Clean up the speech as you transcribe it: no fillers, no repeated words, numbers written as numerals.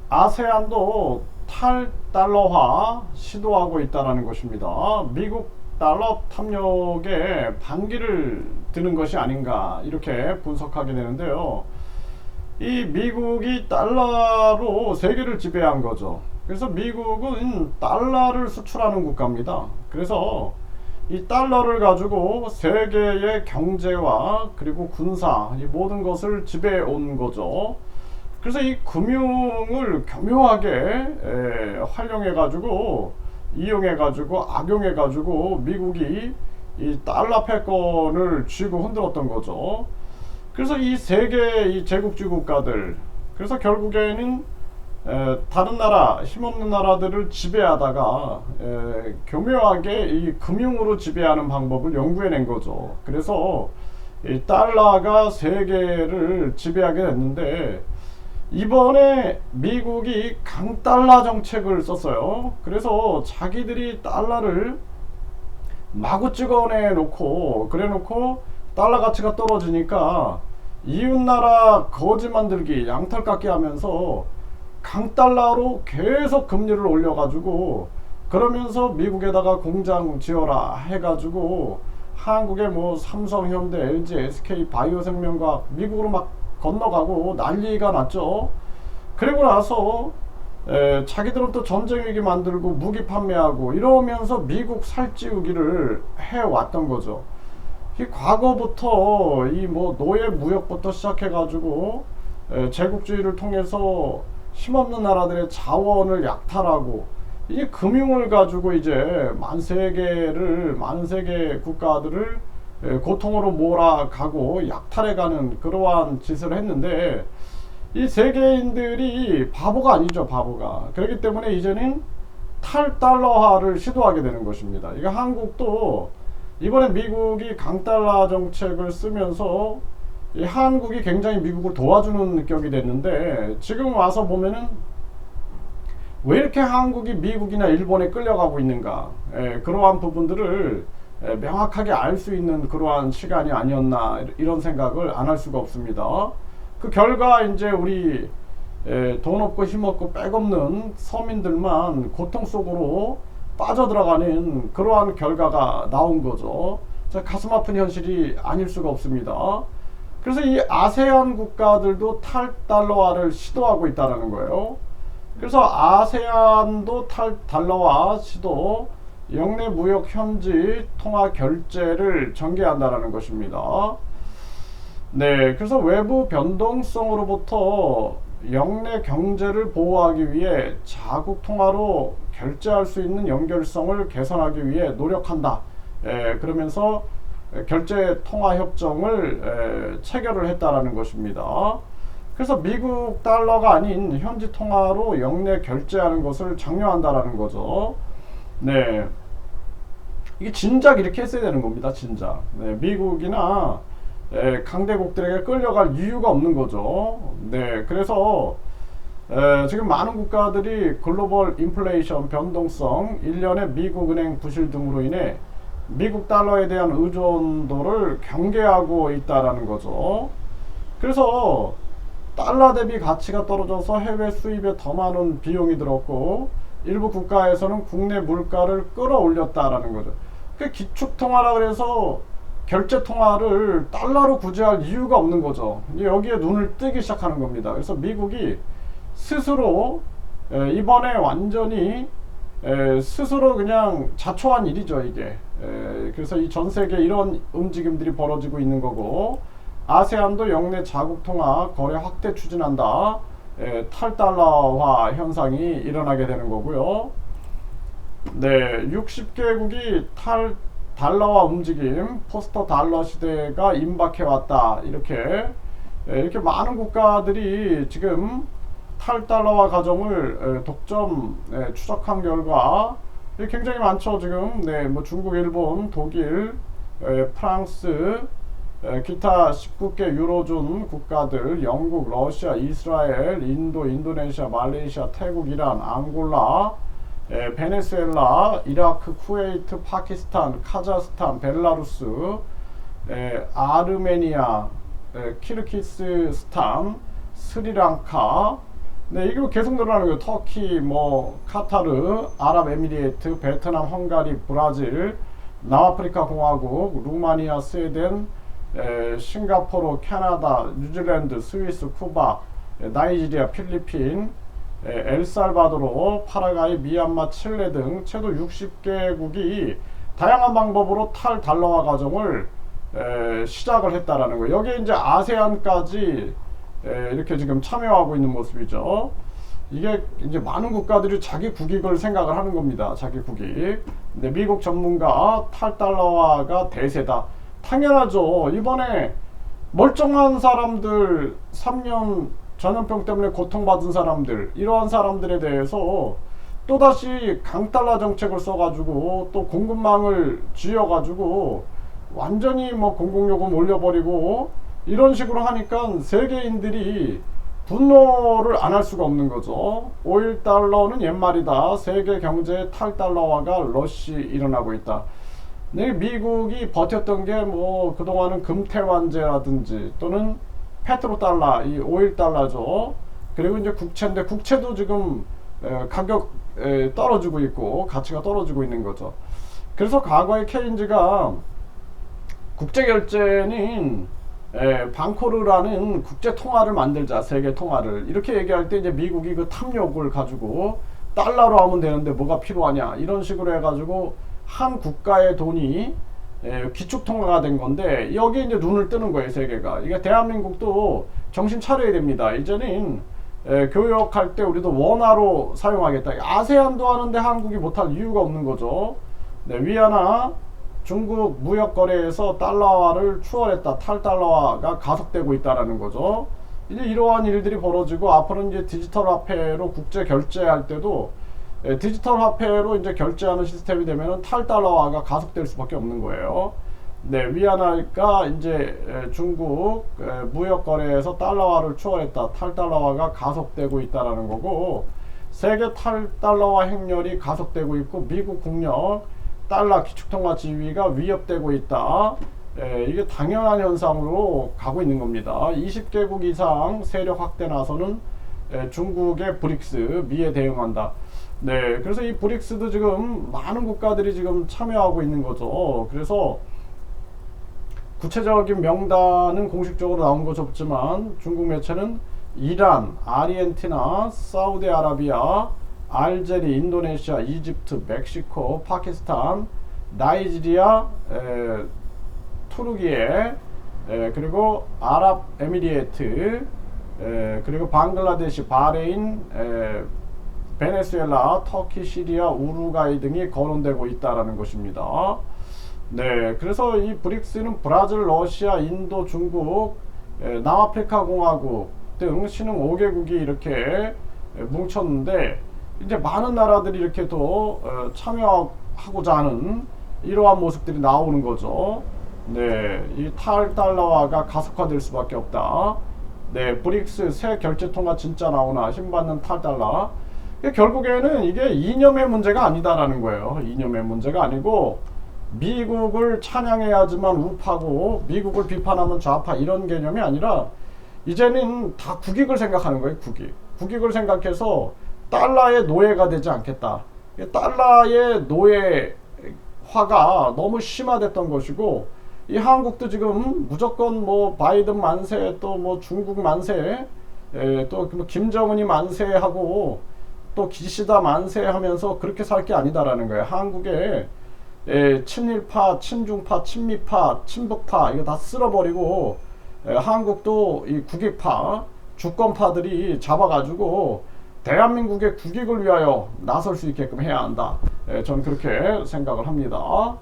아세안도 탈달러화 시도하고 있다는 것입니다. 미국 달러 탐욕에 반기를 드는 것이 아닌가 이렇게 분석하게 되는데요. 이 미국이 달러로 세계를 지배한 거죠. 그래서 미국은 달러를 수출하는 국가입니다. 그래서 이 달러를 가지고 세계의 경제와 그리고 군사 이 모든 것을 지배해 온 거죠. 그래서 이 금융을 교묘하게 활용해 가지고 이용해 가지고 악용해 가지고 미국이 이 달러 패권을 쥐고 흔들었던 거죠. 그래서 이 세계 이 제국주의 국가들, 그래서 결국에는 다른 나라, 힘없는 나라들을 지배하다가 교묘하게 이 금융으로 지배하는 방법을 연구해낸 거죠. 그래서 이 달러가 세계를 지배하게 됐는데, 이번에 미국이 강달러 정책을 썼어요. 그래서 자기들이 달러를 마구 찍어내 놓고, 그래 놓고 달러 가치가 떨어지니까 이웃나라 거지 만들기, 양털 깎기 하면서 강달러로 계속 금리를 올려가지고, 그러면서 미국에다가 공장 지어라 해가지고 한국의 뭐 삼성, 현대, LG, SK, 바이오생명과학 미국으로 막 건너가고 난리가 났죠. 그리고 나서 자기들은 또 전쟁 위기 만들고 무기 판매하고 이러면서 미국 살찌우기를 해왔던 거죠. 이 과거부터 이 뭐 노예 무역부터 시작해가지고 제국주의를 통해서 힘없는 나라들의 자원을 약탈하고, 이 금융을 가지고 이제 만세계 국가들을 고통으로 몰아가고 약탈해가는 그러한 짓을 했는데, 이 세계인들이 바보가 아니죠, 바보가. 그렇기 때문에 이제는 탈달러화를 시도하게 되는 것입니다. 이거 한국도 이번에 미국이 강달러 정책을 쓰면서 이 한국이 굉장히 미국을 도와주는 격이 됐는데, 지금 와서 보면은 왜 이렇게 한국이 미국이나 일본에 끌려가고 있는가, 그러한 부분들을 명확하게 알 수 있는 그러한 시간이 아니었나 이런 생각을 안 할 수가 없습니다. 그 결과 이제 우리 돈 없고 힘 없고 백 없는 서민들만 고통 속으로 빠져들어가는 그러한 결과가 나온 거죠. 가슴 아픈 현실이 아닐 수가 없습니다. 그래서 이 아세안 국가들도 탈달러화를 시도하고 있다는 거예요. 그래서 아세안도 탈달러화 시도, 영내 무역 현지 통화 결제를 전개한다는 것입니다. 네, 그래서 외부 변동성으로부터 영내 경제를 보호하기 위해 자국 통화로 결제할 수 있는 연결성을 개선하기 위해 노력한다. 그러면서 결제 통화 협정을 체결을 했다라는 것입니다. 그래서 미국 달러가 아닌 현지 통화로 영내 결제하는 것을 장려한다라는 거죠. 네, 이게 진작 이렇게 했어야 되는 겁니다. 진작. 네, 미국이나 강대국들에게 끌려갈 이유가 없는 거죠. 네, 그래서 지금 많은 국가들이 글로벌 인플레이션 변동성, 일련의 미국 은행 부실 등으로 인해 미국 달러에 대한 의존도를 경계하고 있다라는 거죠. 그래서 달러 대비 가치가 떨어져서 해외 수입에 더 많은 비용이 들었고, 일부 국가에서는 국내 물가를 끌어올렸다라는 거죠. 그 기축통화라 그래서 결제통화를 달러로 구제할 이유가 없는 거죠. 이제 여기에 눈을 뜨기 시작하는 겁니다. 그래서 미국이 스스로 이번에 완전히 스스로 그냥 자초한 일이죠, 이게. 그래서 이 전 세계 이런 움직임들이 벌어지고 있는 거고, 아세안도 영내 자국 통화 거래 확대 추진한다. 탈달러화 현상이 일어나게 되는 거고요. 네, 60개국이 달러화 움직임, 포스터 달러 시대가 임박해 왔다. 이렇게 많은 국가들이 지금 탈달러화 과정을 독점 추적한 결과 굉장히 많죠. 지금 뭐 중국, 일본, 독일, 프랑스, 기타 19개 유로존 국가들, 영국, 러시아, 이스라엘, 인도, 인도네시아, 말레이시아, 태국, 이란, 앙골라, 베네수엘라, 이라크, 쿠웨이트, 파키스탄, 카자흐스탄, 벨라루스, 아르메니아, 키르기스스탄, 스리랑카, 네, 이거 계속 늘어나는 거예요. 터키, 뭐 카타르, 아랍에미리에이트, 베트남, 헝가리, 브라질, 남아프리카 공화국, 루마니아, 스웨덴, 싱가포르, 캐나다, 뉴질랜드, 스위스, 쿠바, 나이지리아, 필리핀, 엘살바도르, 파라과이, 미얀마, 칠레 등 최소 60개국이 다양한 방법으로 탈달러화 과정을 시작을 했다라는 거예요. 여기에 이제 아세안까지 이렇게 지금 참여하고 있는 모습이죠. 이게 이제 많은 국가들이 자기 국익을 생각을 하는 겁니다. 자기 국익. 근데 미국 전문가 탈달러화가 대세다. 당연하죠. 이번에 멀쩡한 사람들, 3년 전염병 때문에 고통받은 사람들, 이러한 사람들에 대해서 또다시 강달러 정책을 써가지고 또 공급망을 쥐어가지고 완전히 뭐 공공요금 올려버리고 이런 식으로 하니까 세계인들이 분노를 안 할 수가 없는 거죠. 5.1달러는 옛말이다. 세계 경제의 탈달러화가 러시 일어나고 있다. 네, 미국이 버텼던 게 뭐 그동안은 금태환제라든지 또는 페트로달러, 이 5.1달러죠. 그리고 이제 국채인데 국채도 지금 가격 떨어지고 있고 가치가 떨어지고 있는 거죠. 그래서 과거에 케인즈가 국제결제는 방코르라는 국제 통화를 만들자, 세계 통화를 이렇게 얘기할 때 이제 미국이 그 탐욕을 가지고 달러로 하면 되는데 뭐가 필요하냐 이런 식으로 해가지고 한 국가의 돈이 기축 통화가 된 건데 여기에 이제 눈을 뜨는 거예요, 세계가. 이게 대한민국도 정신 차려야 됩니다. 이제는 교역할 때 우리도 원화로 사용하겠다. 아세안도 하는데 한국이 못할 이유가 없는 거죠. 네, 위안화 중국 무역 거래에서 달러화를 추월했다. 탈달러화가 가속되고 있다라는 거죠. 이제 이러한 일들이 벌어지고 앞으로 이제 디지털 화폐로 국제 결제할 때도 디지털 화폐로 이제 결제하는 시스템이 되면은 탈달러화가 가속될 수밖에 없는 거예요. 네, 위안화가 이제 중국 무역 거래에서 달러화를 추월했다. 탈달러화가 가속되고 있다라는 거고, 세계 탈달러화 행렬이 가속되고 있고 미국 국력 달러 기축통화 지위가 위협되고 있다. 이게 당연한 현상으로 가고 있는 겁니다. 20개국 이상 세력 확대 나서는 중국의 브릭스 미에 대응한다. 네, 그래서 이 브릭스도 지금 많은 국가들이 지금 참여하고 있는 거죠. 그래서 구체적인 명단은 공식적으로 나온 것이 없지만 중국 매체는 이란, 아르헨티나, 사우디아라비아, 알제리, 인도네시아, 이집트, 멕시코, 파키스탄, 나이지리아, 투르기에, 그리고 아랍에미리에이트, 그리고 방글라데시, 바레인, 베네수엘라, 터키, 시리아, 우루과이 등이 거론되고 있다라는 것입니다. 네, 그래서 이 브릭스는 브라질, 러시아, 인도, 중국, 남아프리카 공화국 등 신흥 5개국이 이렇게 뭉쳤는데 이제 많은 나라들이 이렇게 또 참여하고자 하는 이러한 모습들이 나오는 거죠. 네, 이 탈달러화가 가속화될 수밖에 없다. 네, 브릭스 새 결제통화 진짜 나오나 힘받는 탈달러. 결국에는 이게 이념의 문제가 아니다라는 거예요. 이념의 문제가 아니고 미국을 찬양해야지만 우파고 미국을 비판하면 좌파 이런 개념이 아니라 이제는 다 국익을 생각하는 거예요. 국익을 생각해서 달러의 노예가 되지 않겠다. 달러의 노예화가 너무 심화됐던 것이고 이 한국도 지금 무조건 뭐 바이든 만세 또 뭐 중국 만세 또 뭐 김정은이 만세하고 또 기시다 만세하면서 그렇게 살 게 아니다라는 거예요. 한국에 친일파, 친중파, 친미파, 친북파 이거 다 쓸어버리고 한국도 이 국익파, 주권파들이 잡아가지고 대한민국의 국익을 위하여 나설 수 있게끔 해야 한다. 저는 그렇게 생각을 합니다.